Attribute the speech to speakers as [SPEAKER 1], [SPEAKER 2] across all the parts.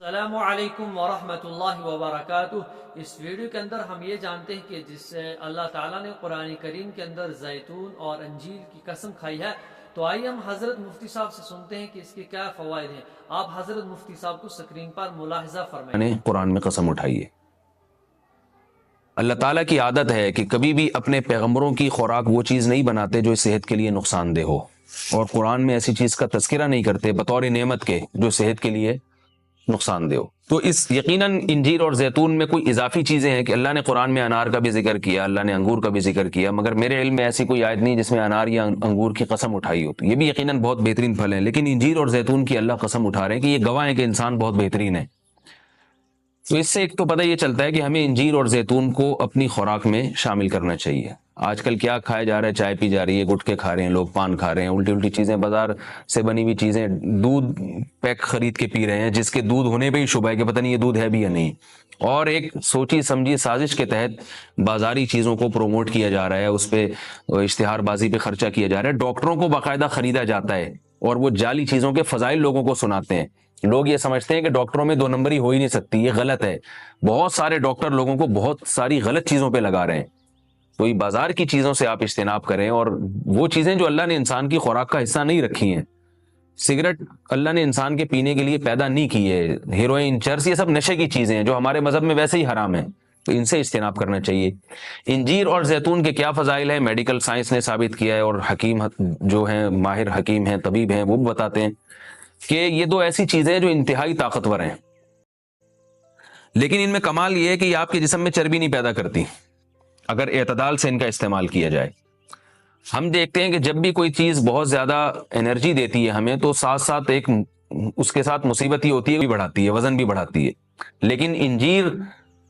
[SPEAKER 1] السلام علیکم ورحمۃ اللہ وبرکاتہ۔ اس ویڈیو کے اندر ہم یہ جانتے ہیں کہ جس سے اللہ تعالیٰ نے قرآن کریم کے اندر زیتون اور انجیر کی قسم کھائی ہے، تو آئیے ہم حضرت مفتی صاحب سے سنتے ہیں کہ اس کے کیا فوائد ہیں۔ آپ حضرت مفتی صاحب کو سکرین پر ملاحظہ فرمائیں۔
[SPEAKER 2] قرآن میں قسم اٹھائی ہے۔ اللہ تعالیٰ کی عادت ہے کہ کبھی بھی اپنے پیغمبروں کی خوراک وہ چیز نہیں بناتے جو صحت کے لیے نقصان دہ ہو، اور قرآن میں ایسی چیز کا تذکرہ نہیں کرتے بطور نعمت کے جو صحت کے لیے نقصان دہ ہو۔ تو اس یقیناً انجیر اور زیتون میں کوئی اضافی چیزیں ہیں کہ اللہ نے قرآن میں انار کا بھی ذکر کیا، اللہ نے انگور کا بھی ذکر کیا، مگر میرے علم میں ایسی کوئی آیت نہیں جس میں انار یا انگور کی قسم اٹھائی ہو۔ تو یہ بھی یقیناً بہت بہترین پھل ہیں، لیکن انجیر اور زیتون کی اللہ قسم اٹھا رہے ہیں کہ یہ گواہ ہیں کہ انسان بہت بہترین ہے۔ تو اس سے ایک تو پتہ یہ چلتا ہے کہ ہمیں انجیر اور زیتون کو اپنی خوراک میں شامل کرنا چاہیے۔ آج کل کیا کھایا جا رہا ہے؟ چائے پی جا رہی ہے، گٹکے کھا رہے ہیں لوگ، پان کھا رہے ہیں، الٹی الٹی چیزیں، بازار سے بنی ہوئی چیزیں، دودھ پیک خرید کے پی رہے ہیں جس کے دودھ ہونے پہ ہی شبہ ہے کہ پتہ نہیں یہ دودھ ہے بھی یا نہیں، اور ایک سوچی سمجھی سازش کے تحت بازاری چیزوں کو پروموٹ کیا جا رہا ہے، اس پہ اشتہار بازی پہ خرچہ کیا جا رہا ہے، ڈاکٹروں کو باقاعدہ خریدا جاتا ہے اور وہ جعلی چیزوں کے فضائل لوگوں کو سناتے ہیں۔ لوگ یہ سمجھتے ہیں کہ ڈاکٹروں میں دو نمبری ہو ہی نہیں سکتی، یہ غلط ہے۔ بہت سارے ڈاکٹر لوگوں کو بہت ساری غلط چیزوں پہ لگا رہے ہیں۔ تو یہ بازار کی چیزوں سے آپ اجتناب کریں، اور وہ چیزیں جو اللہ نے انسان کی خوراک کا حصہ نہیں رکھی ہیں، سگریٹ اللہ نے انسان کے پینے کے لیے پیدا نہیں کی ہے، ہیروئن، چرس، یہ سب نشے کی چیزیں ہیں جو ہمارے مذہب میں ویسے ہی حرام ہیں، تو ان سے اجتناب کرنا چاہیے۔ انجیر اور زیتون کے کیا فضائل ہیں؟ میڈیکل سائنس نے ثابت کیا ہے، اور حکیم جو ہیں، ماہر حکیم ہیں، طبیب ہیں، وہ بھی بتاتے ہیں کہ یہ دو ایسی چیزیں جو انتہائی طاقتور ہیں، لیکن ان میں کمال یہ ہے کہ یہ آپ کے جسم میں چربی نہیں پیدا کرتی اگر اعتدال سے ان کا استعمال کیا جائے۔ ہم دیکھتے ہیں کہ جب بھی کوئی چیز بہت زیادہ انرجی دیتی ہے ہمیں، تو ساتھ ساتھ ایک اس کے ساتھ مصیبت یہ ہوتی ہے، بھی بڑھاتی ہے، وزن بھی بڑھاتی ہے۔ لیکن انجیر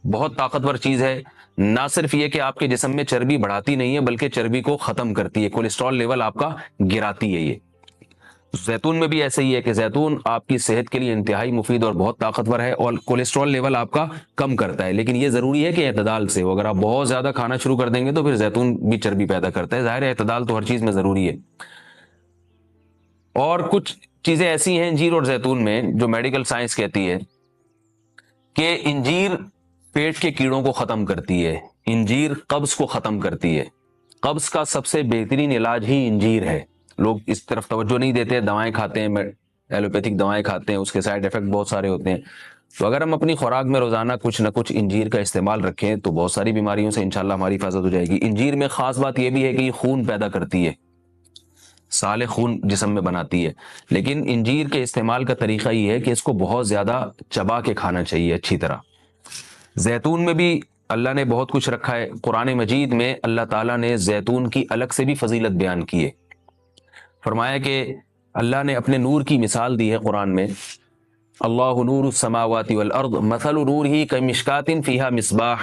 [SPEAKER 2] بہت طاقتور چیز ہے، نہ صرف یہ کہ آپ کے جسم میں چربی بڑھاتی نہیں ہے بلکہ چربی کو ختم کرتی ہے، کولیسٹرول لیول آپ کا گراتی ہے۔ یہ زیتون میں بھی ایسا ہی ہے کہ زیتون آپ کی صحت کے لیے انتہائی مفید اور بہت طاقتور ہے، اور کولیسٹرول لیول آپ کا کم کرتا ہے، لیکن یہ ضروری ہے کہ اعتدال سے ہو۔ اگر آپ بہت زیادہ کھانا شروع کر دیں گے تو پھر زیتون بھی چربی پیدا کرتا ہے، ظاہر ہے اعتدال تو ہر چیز میں ضروری ہے۔ اور کچھ چیزیں ایسی ہیں انجیر اور زیتون میں جو میڈیکل سائنس کہتی ہے کہ انجیر پیٹ کے کیڑوں کو ختم کرتی ہے، انجیر قبض کو ختم کرتی ہے، قبض کا سب سے بہترین علاج ہی انجیر ہے۔ لوگ اس طرف توجہ نہیں دیتے، دوائیں کھاتے ہیں، ایلوپیتھک دوائیں کھاتے ہیں، اس کے سائیڈ ایفیکٹ بہت سارے ہوتے ہیں۔ تو اگر ہم اپنی خوراک میں روزانہ کچھ نہ کچھ انجیر کا استعمال رکھیں تو بہت ساری بیماریوں سے انشاءاللہ ہماری حفاظت ہو جائے گی۔ انجیر میں خاص بات یہ بھی ہے کہ یہ خون پیدا کرتی ہے، سالے خون جسم میں بناتی ہے، لیکن انجیر کے استعمال کا طریقہ یہ ہے کہ اس کو بہت زیادہ چبا کے کھانا چاہیے اچھی طرح۔ زیتون میں بھی اللہ نے بہت کچھ رکھا ہے، قرآن مجید میں اللہ تعالیٰ نے زیتون کی الگ سے بھی فضیلت بیان کی ہے۔ فرمایا کہ اللہ نے اپنے نور کی مثال دی ہے قرآن میں، اللہ نور السماوات والارض مثل نورہ کمشکات فیہا مصباح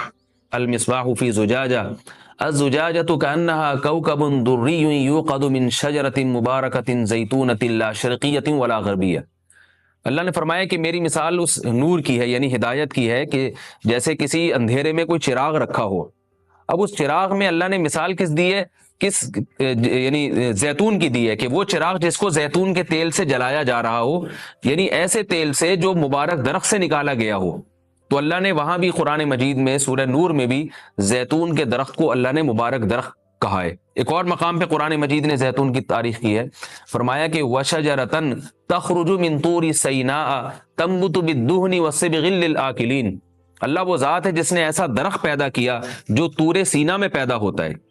[SPEAKER 2] المصباح فی زجاجہ الزجاجۃ کأنہا کوکب دری یوقد من شجرۃ مبارکۃ زیتونۃ لا شرقیۃ ولا غربیہ۔ اللہ نے فرمایا کہ میری مثال اس نور کی ہے، یعنی ہدایت کی ہے، کہ جیسے کسی اندھیرے میں کوئی چراغ رکھا ہو۔ اب اس چراغ میں اللہ نے مثال کس دی ہے؟ یعنی زیتون کی دی ہے، کہ وہ چراغ جس کو زیتون کے تیل سے جلایا جا رہا ہو، یعنی ایسے تیل سے جو مبارک درخت سے نکالا گیا ہو۔ تو اللہ نے وہاں بھی قرآن مجید میں سورہ نور میں بھی زیتون کے درخت کو اللہ نے مبارک درخت کہا ہے۔ ایک اور مقام پہ قرآن مجید نے زیتون کی تعریف کی ہے، فرمایا کہ وَشَجَرَةً تَخْرُجُ مِن طُورِ سَيْنَاءَ تَنبُتُ بِالدُّهْنِ وَالصِّبْغِ لِلْآكِلِينَ۔ اللہ وہ ذات ہے جس نے ایسا درخت پیدا کیا جو طور سینا میں پیدا ہوتا ہے،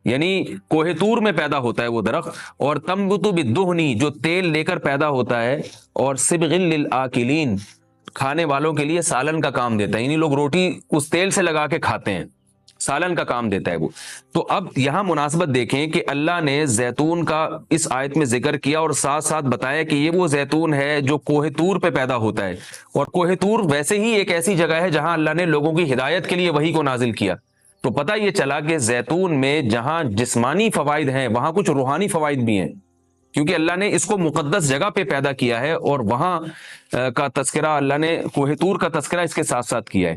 [SPEAKER 2] یعنی کوہ طور میں پیدا ہوتا ہے وہ درخت، اور تنبت بالدہن جو تیل لے کر پیدا ہوتا ہے، اور صبغ للآکلین کھانے والوں کے لیے سالن کا کام دیتا ہے، یعنی لوگ روٹی اس تیل سے لگا کے کھاتے ہیں، سالن کا کام دیتا ہے وہ۔ تو اب یہاں مناسبت دیکھیں کہ اللہ نے زیتون کا اس آیت میں ذکر کیا اور ساتھ ساتھ بتایا کہ یہ وہ زیتون ہے جو کوہ طور پہ پیدا ہوتا ہے، اور کوہ طور ویسے ہی ایک ایسی جگہ ہے جہاں اللہ نے لوگوں کی ہدایت کے لیے وحی کو نازل کیا۔ تو پتہ یہ چلا کہ زیتون میں جہاں جسمانی فوائد ہیں وہاں کچھ روحانی فوائد بھی ہیں، کیونکہ اللہ نے اس کو مقدس جگہ پہ پیدا کیا ہے، اور وہاں کا تذکرہ اللہ نے کوہ طور کا تذکرہ اس کے ساتھ ساتھ کیا ہے۔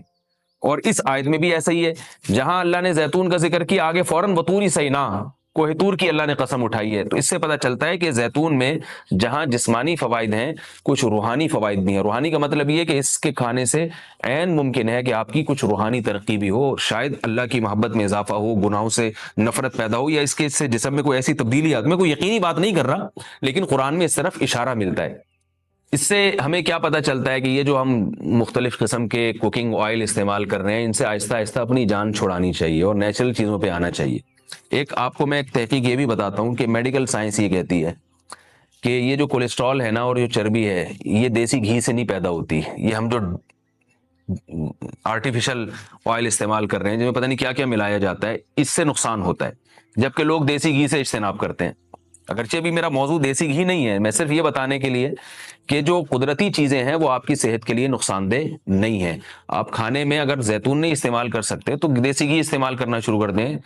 [SPEAKER 2] اور اس آیت میں بھی ایسا ہی ہے، جہاں اللہ نے زیتون کا ذکر کیا آگے فوراً وطور سینا، کوہ طور کی اللہ نے قسم اٹھائی ہے۔ تو اس سے پتہ چلتا ہے کہ زیتون میں جہاں جسمانی فوائد ہیں، کچھ روحانی فوائد بھی ہیں۔ روحانی کا مطلب یہ ہے کہ اس کے کھانے سے عین ممکن ہے کہ آپ کی کچھ روحانی ترقی بھی ہو، شاید اللہ کی محبت میں اضافہ ہو، گناہوں سے نفرت پیدا ہو، یا اس کے سے جسم میں کوئی ایسی تبدیلی آ۔ میں کوئی یقینی بات نہیں کر رہا، لیکن قرآن میں اس طرف اشارہ ملتا ہے۔ اس سے ہمیں کیا پتہ چلتا ہے کہ یہ جو ہم مختلف قسم کے کوکنگ آئل استعمال کر رہے ہیں، ان سے آہستہ آہستہ اپنی جان چھڑانی چاہیے اور نیچرل چیزوں پہ آنا چاہیے۔ ایک آپ کو میں ایک تحقیق یہ بھی بتاتا ہوں کہ میڈیکل سائنس یہ کہتی ہے کہ یہ جو کولیسٹرول ہے نا اور جو چربی ہے، یہ دیسی گھی سے نہیں پیدا ہوتی، یہ ہم جو آرٹیفیشل آئل استعمال کر رہے ہیں جن میں پتہ نہیں کیا کیا ملایا جاتا ہے، اس سے نقصان ہوتا ہے، جبکہ لوگ دیسی گھی سے اجتناب کرتے ہیں۔ اگرچہ بھی میرا موضوع دیسی گھی نہیں ہے، میں صرف یہ بتانے کے لیے کہ جو قدرتی چیزیں ہیں وہ آپ کی صحت کے لیے نقصان دہ نہیں ہیں۔ آپ کھانے میں اگر زیتون نہیں استعمال کر سکتے تو دیسی گھی استعمال کرنا شروع کر دیں،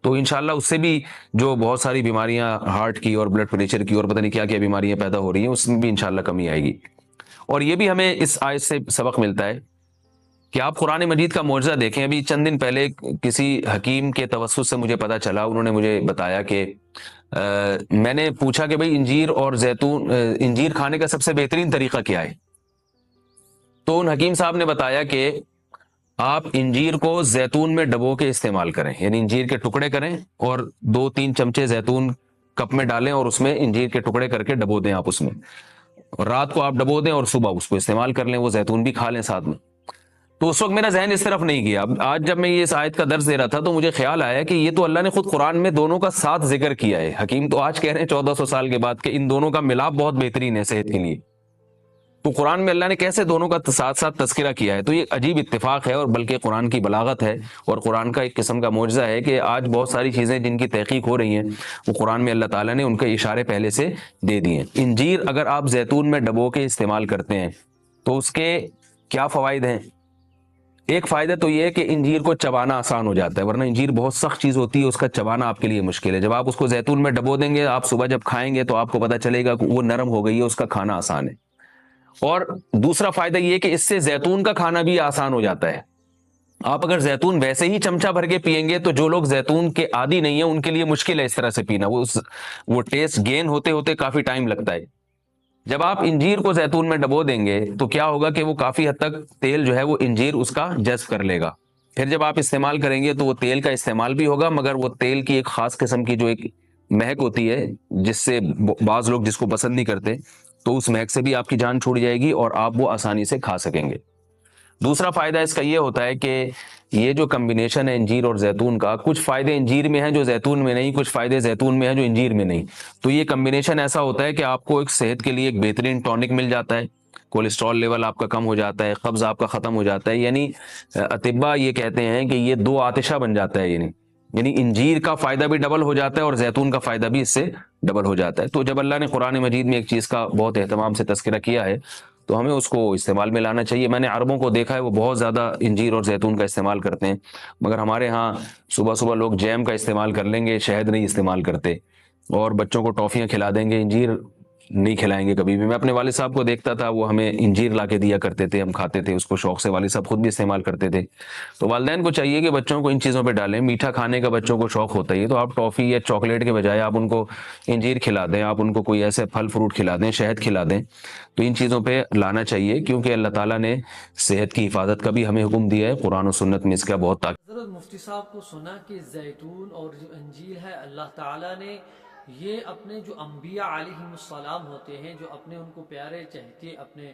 [SPEAKER 2] تو انشاءاللہ اس سے بھی جو بہت ساری بیماریاں ہارٹ کی اور بلڈ پریشر کی اور پتہ نہیں کیا کیا بیماریاں پیدا ہو رہی ہیں، اس میں بھی انشاءاللہ کمی آئے گی۔ اور یہ بھی ہمیں اس آیت سے سبق ملتا ہے کہ آپ قرآن مجید کا معجزہ دیکھیں۔ ابھی چند دن پہلے کسی حکیم کے توسط سے مجھے پتا چلا، انہوں نے مجھے بتایا کہ میں نے پوچھا کہ بھئی انجیر اور زیتون، انجیر کھانے کا سب سے بہترین طریقہ کیا ہے؟ تو ان حکیم صاحب نے بتایا کہ آپ انجیر کو زیتون میں ڈبو کے استعمال کریں، یعنی انجیر کے ٹکڑے کریں اور 2-3 چمچے زیتون کپ میں ڈالیں اور اس میں انجیر کے ٹکڑے کر کے ڈبو دیں آپ اس میں، اور رات کو آپ ڈبو دیں اور صبح اس کو استعمال کر لیں، وہ زیتون بھی کھا لیں ساتھ میں۔ تو اس وقت میرا ذہن اس طرف نہیں گیا۔ اب آج جب میں یہ اس آیت کا درس دے رہا تھا تو مجھے خیال آیا کہ یہ تو اللہ نے خود قرآن میں دونوں کا ساتھ ذکر کیا ہے۔ حکیم تو آج کہہ رہے ہیں 1400 سال کے بعد کہ ان دونوں کا ملاپ بہت بہترین ہے صحت کے لیے، تو قرآن میں اللہ نے کیسے دونوں کا ساتھ ساتھ تذکرہ کیا ہے؟ تو یہ عجیب اتفاق ہے، اور بلکہ قرآن کی بلاغت ہے اور قرآن کا ایک قسم کا معجزہ ہے کہ آج بہت ساری چیزیں جن کی تحقیق ہو رہی ہیں وہ قرآن میں اللہ تعالیٰ نے ان کے اشارے پہلے سے دے دیے ہیں۔ انجیر اگر آپ زیتون میں ڈبو کے استعمال کرتے ہیں تو اس کے کیا فوائد ہیں؟ ایک فائدہ تو یہ ہے کہ انجیر کو چبانا آسان ہو جاتا ہے، ورنہ انجیر بہت سخت چیز ہوتی ہے، اس کا چبانا آپ کے لیے مشکل ہے۔ جب آپ اس کو زیتون میں ڈبو دیں گے، آپ صبح جب کھائیں گے تو آپ کو پتہ چلے گا کہ وہ نرم ہو گئی ہے، اس کا کھانا آسان ہے۔ اور دوسرا فائدہ یہ کہ اس سے زیتون کا کھانا بھی آسان ہو جاتا ہے۔ آپ اگر زیتون ویسے ہی چمچہ بھر کے پیئیں گے تو جو لوگ زیتون کے عادی نہیں ہیں ان کے لیے مشکل ہے اس طرح سے پینا، وہ ٹیسٹ گین ہوتے ہوتے کافی ٹائم لگتا ہے۔ جب آپ انجیر کو زیتون میں ڈبو دیں گے تو کیا ہوگا کہ وہ کافی حد تک تیل جو ہے وہ انجیر اس کا جذب کر لے گا، پھر جب آپ استعمال کریں گے تو وہ تیل کا استعمال بھی ہوگا، مگر وہ تیل کی ایک خاص قسم کی جو ایک مہک ہوتی ہے جس سے بعض لوگ جس کو پسند نہیں کرتے، تو اس مہک سے بھی آپ کی جان چھوٹ جائے گی اور آپ وہ آسانی سے کھا سکیں گے۔ دوسرا فائدہ اس کا یہ ہوتا ہے کہ یہ جو کمبینیشن ہے انجیر اور زیتون کا، کچھ فائدے انجیر میں ہیں جو زیتون میں نہیں، کچھ فائدے زیتون میں ہیں جو انجیر میں نہیں، تو یہ کمبینیشن ایسا ہوتا ہے کہ آپ کو ایک صحت کے لیے ایک بہترین ٹونک مل جاتا ہے، کولیسٹرول لیول آپ کا کم ہو جاتا ہے، قبض آپ کا ختم ہو جاتا ہے، یعنی اطباء یہ کہتے ہیں کہ یہ دو آتشہ بن جاتا ہے، یعنی انجیر کا فائدہ بھی ڈبل ہو جاتا ہے اور زیتون کا فائدہ بھی اس سے ڈبل ہو جاتا ہے۔ تو جب اللہ نے قرآن مجید میں ایک چیز کا بہت اہتمام سے تذکرہ کیا ہے تو ہمیں اس کو استعمال میں لانا چاہیے۔ میں نے عربوں کو دیکھا ہے وہ بہت زیادہ انجیر اور زیتون کا استعمال کرتے ہیں، مگر ہمارے ہاں صبح صبح لوگ جیم کا استعمال کر لیں گے، شہد نہیں استعمال کرتے، اور بچوں کو ٹافیاں کھلا دیں گے، انجیر نہیں کھلائیں گے کبھی بھی۔ میں اپنے والد صاحب کو دیکھتا تھا، وہ ہمیں انجیر لا کے دیا کرتے تھے، ہم کھاتے تھے اس کو شوق سے، والد صاحب خود بھی استعمال کرتے تھے۔ تو والدین کو چاہیے کہ بچوں کو ان چیزوں پہ ڈالیں، میٹھا کھانے کا بچوں کو شوق ہوتا ہی ہے تو آپ ٹافی یا چاکلیٹ کے بجائے آپ ان کو انجیر کھلا دیں، آپ ان کو کوئی ایسے پھل فروٹ کھلا دیں، شہد کھلا دیں، تو ان چیزوں پہ لانا چاہیے، کیونکہ اللہ تعالیٰ نے صحت کی حفاظت کا بھی ہمیں حکم دیا ہے، قرآن و سنت میں اس کا بہت
[SPEAKER 1] حضرت مفتی صاحب کو سنا کہ زیتون اور جو انجیر ہے اللہ تعالیٰ نے یہ اپنے جو انبیاء علیہم السلام ہوتے ہیں، جو اپنے ان کو پیارے چہتے اپنے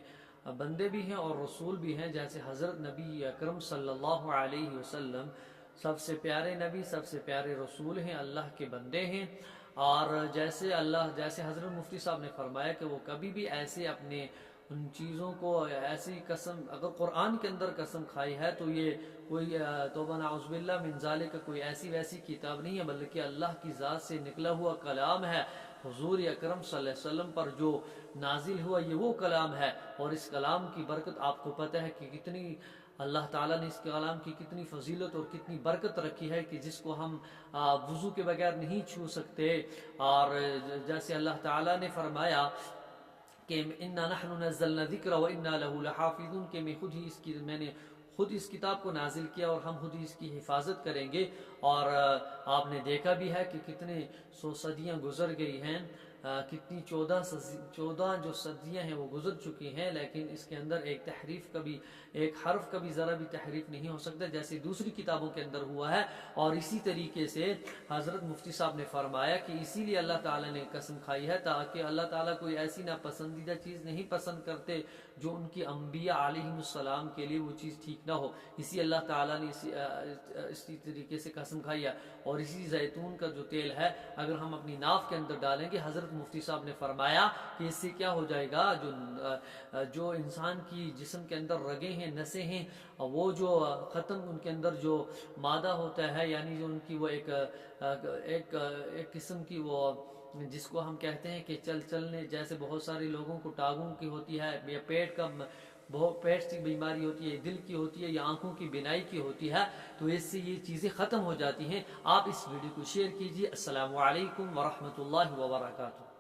[SPEAKER 1] بندے بھی ہیں اور رسول بھی ہیں، جیسے حضرت نبی اکرم صلی اللہ علیہ وسلم سب سے پیارے نبی، سب سے پیارے رسول ہیں، اللہ کے بندے ہیں، اور جیسے حضرت مفتی صاحب نے فرمایا کہ وہ کبھی بھی ایسے اپنے ان چیزوں کو ایسی قسم، اگر قرآن کے اندر قسم کھائی ہے تو یہ کوئی توبہ نعوذ باللہ من ذالک کوئی ایسی ویسی کتاب نہیں ہے، بلکہ اللہ کی ذات سے نکلا ہوا کلام ہے، حضور اکرم صلی اللہ علیہ وسلم پر جو نازل ہوا یہ وہ کلام ہے، اور اس کلام کی برکت آپ کو پتہ ہے کہ کتنی اللہ تعالیٰ نے اس کلام کی کتنی فضیلت اور کتنی برکت رکھی ہے کہ جس کو ہم وضو کے بغیر نہیں چھو سکتے۔ اور جیسے اللہ تعالیٰ نے فرمایا کہ اِنَّا نَحْنُ نَزَّلْنَا الذِّكْرَ وَإِنَّا لَهُ لَحَافِظُونَ، کہ میں خود ہی اس کی میں نے خود اس کتاب کو نازل کیا اور ہم خود اس کی حفاظت کریں گے. اور آپ نے دیکھا بھی ہے کہ کتنے 100 صدیاں گزر گئی ہیں, کتنی 14 جو صدیاں ہیں وہ گزر چکی ہیں, لیکن اس کے اندر ایک تحریف کبھی, ایک حرف کبھی ذرا بھی تحریف نہیں ہو سکتا جیسے دوسری کتابوں کے اندر ہوا ہے. اور اسی طریقے سے حضرت مفتی صاحب نے فرمایا کہ اسی لیے اللہ تعالیٰ نے قسم کھائی ہے تاکہ اللہ تعالیٰ کوئی ایسی ناپسندیدہ چیز نہیں پسند کرتے جو ان کی انبیاء علیہم السلام کے لیے وہ چیز ٹھیک نہ ہو. اسی اللہ تعالیٰ نے اسی طریقے سے قسم کھائی ہے. اور اسی زیتون کا جو تیل ہے اگر ہم اپنی ناف کے اندر ڈالیں گے, حضرت مفتی صاحب نے فرمایا کہ اس سے کیا ہو جائے گا, جو انسان کی جسم کے اندر رگیں ہیں, نسیں ہیں, وہ جو ختم ان کے اندر جو مادہ ہوتا ہے, یعنی جو ان کی وہ ایک قسم کی وہ جس کو ہم کہتے ہیں کہ چلنے جیسے بہت سارے لوگوں کو ٹانگوں کی ہوتی ہے, یا پیٹ کی بیماری ہوتی ہے, دل کی ہوتی ہے, یا آنکھوں کی بینائی کی ہوتی ہے, تو اس سے یہ چیزیں ختم ہو جاتی ہیں. آپ اس ویڈیو کو شیئر کیجیے. السلام علیکم ورحمۃ اللہ وبرکاتہ.